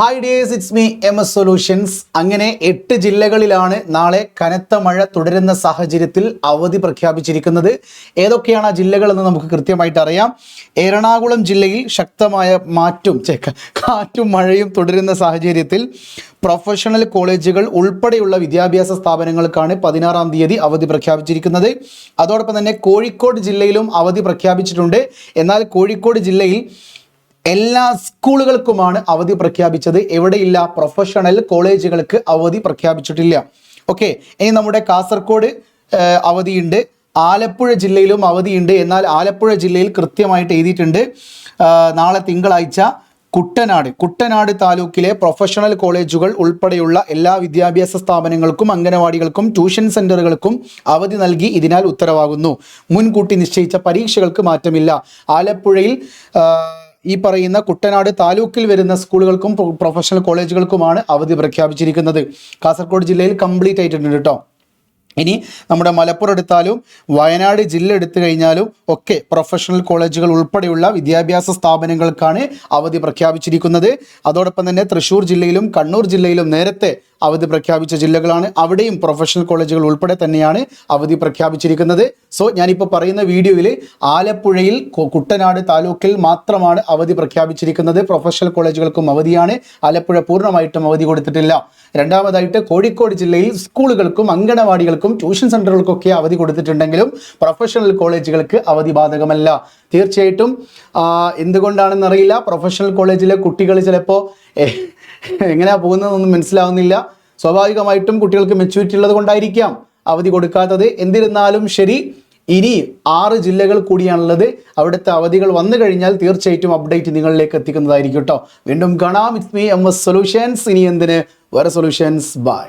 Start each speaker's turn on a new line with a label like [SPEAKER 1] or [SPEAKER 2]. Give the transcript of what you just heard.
[SPEAKER 1] Hi dears, it's me MS solutions. അങ്ങനെ 8 ജില്ലകളിലാണ് നാളെ കനത്ത മഴ തുടരുന്ന സാഹചര്യത്തിൽ അവധി പ്രഖ്യാപിച്ചിരിക്കുന്നത്. ഏതൊക്കെയാണ് ആ ജില്ലകളെന്ന് നമുക്ക് കൃത്യമായിട്ട് അറിയാം. എറണാകുളം ജില്ലയിൽ ശക്തമായ കാറ്റും മഴയും തുടരുന്ന സാഹചര്യത്തിൽ പ്രൊഫഷണൽ കോളേജുകൾ ഉൾപ്പെടെയുള്ള വിദ്യാഭ്യാസ സ്ഥാപനങ്ങൾക്കാണ് 16-ാം തീയതി അവധി പ്രഖ്യാപിച്ചിരിക്കുന്നത്. അതോടൊപ്പം തന്നെ കോഴിക്കോട് ജില്ലയിലും അവധി പ്രഖ്യാപിച്ചിട്ടുണ്ട്. എന്നാൽ കോഴിക്കോട് ജില്ലയിൽ എല്ലാ സ്കൂളുകൾക്കുമാണ് അവധി പ്രഖ്യാപിച്ചത്. എവിടെയില്ല? പ്രൊഫഷണൽ കോളേജുകൾക്ക് അവധി പ്രഖ്യാപിച്ചിട്ടില്ല. ഓക്കെ, ഇനി നമ്മുടെ കാസർഗോഡ് അവധിയുണ്ട്, ആലപ്പുഴ ജില്ലയിലും അവധിയുണ്ട്. എന്നാൽ ആലപ്പുഴ ജില്ലയിൽ കൃത്യമായിട്ട് എഴുതിയിട്ടുണ്ട്, നാളെ തിങ്കളാഴ്ച കുട്ടനാട് താലൂക്കിലെ പ്രൊഫഷണൽ കോളേജുകൾ ഉൾപ്പെടെയുള്ള എല്ലാ വിദ്യാഭ്യാസ സ്ഥാപനങ്ങൾക്കും അംഗനവാടികൾക്കും ട്യൂഷൻ സെൻ്ററുകൾക്കും അവധി നൽകി ഇതിനാൽ ഉത്തരവാകുന്നു. മുൻകൂട്ടി നിശ്ചയിച്ച പരീക്ഷകൾക്ക് മാറ്റമില്ല. ആലപ്പുഴയിൽ ഈ പറയുന്ന കുട്ടനാട് താലൂക്കിൽ വരുന്ന സ്കൂളുകൾക്കും പ്രൊഫഷണൽ കോളേജുകൾക്കുമാണ് അവധി പ്രഖ്യാപിച്ചിരിക്കുന്നത്. കാസർഗോഡ് ജില്ലയിൽ കംപ്ലീറ്റ് ആയിട്ടുണ്ട് കേട്ടോ. ഇനി നമ്മുടെ മലപ്പുറം എടുത്താലും വയനാട് ജില്ല എടുത്തു കഴിഞ്ഞാലും ഒക്കെ പ്രൊഫഷണൽ കോളേജുകൾ ഉൾപ്പെടെയുള്ള വിദ്യാഭ്യാസ സ്ഥാപനങ്ങൾക്കാണ് അവധി പ്രഖ്യാപിച്ചിരിക്കുന്നത്. അതോടൊപ്പം തന്നെ തൃശ്ശൂർ ജില്ലയിലും കണ്ണൂർ ജില്ലയിലും നേരത്തെ അവധി പ്രഖ്യാപിച്ച ജില്ലകളാണ്. അവിടെയും പ്രൊഫഷണൽ കോളേജുകൾ ഉൾപ്പെടെ തന്നെയാണ് അവധി പ്രഖ്യാപിച്ചിരിക്കുന്നത്. സോ ഞാനിപ്പോൾ പറയുന്ന വീഡിയോയിൽ ആലപ്പുഴയിൽ കുട്ടനാട് താലൂക്കിൽ മാത്രമാണ് അവധി പ്രഖ്യാപിച്ചിരിക്കുന്നത്. പ്രൊഫഷണൽ കോളേജുകൾക്കും അവധിയാണ്. ആലപ്പുഴ പൂർണ്ണമായിട്ടും അവധി കൊടുത്തിട്ടില്ല. രണ്ടാമതായിട്ട് കോഴിക്കോട് ജില്ലയിൽ സ്കൂളുകൾക്കും അംഗനവാടികൾക്കും ട്യൂഷൻ സെൻ്ററുകൾക്കൊക്കെ അവധി കൊടുത്തിട്ടുണ്ടെങ്കിലും പ്രൊഫഷണൽ കോളേജുകൾക്ക് അവധി ബാധകമല്ല. തീർച്ചയായിട്ടും എന്തുകൊണ്ടാണെന്നറിയില്ല, പ്രൊഫഷണൽ കോളേജിലെ കുട്ടികൾ ചിലപ്പോൾ എങ്ങനെയാ പോകുന്നതെന്നൊന്നും മനസ്സിലാവുന്നില്ല. സ്വാഭാവികമായിട്ടും കുട്ടികൾക്ക് മെച്യൂരിറ്റി ഉള്ളത് കൊണ്ടായിരിക്കാം അവധി കൊടുക്കാത്തത്. എന്നിരുന്നാലും ശരി, ഇനി 6 ജില്ലകൾ കൂടിയാണുള്ളത്. അവിടുത്തെ അവധികൾ വന്നു കഴിഞ്ഞാൽ തീർച്ചയായിട്ടും അപ്ഡേറ്റ് നിങ്ങളിലേക്ക് എത്തിക്കുന്നതായിരിക്കും കേട്ടോ. വീണ്ടും കാണാം. It's me MS solutions. ഇനി എന്തിന് വേറെ സൊല്യൂഷൻസ്. ബൈ.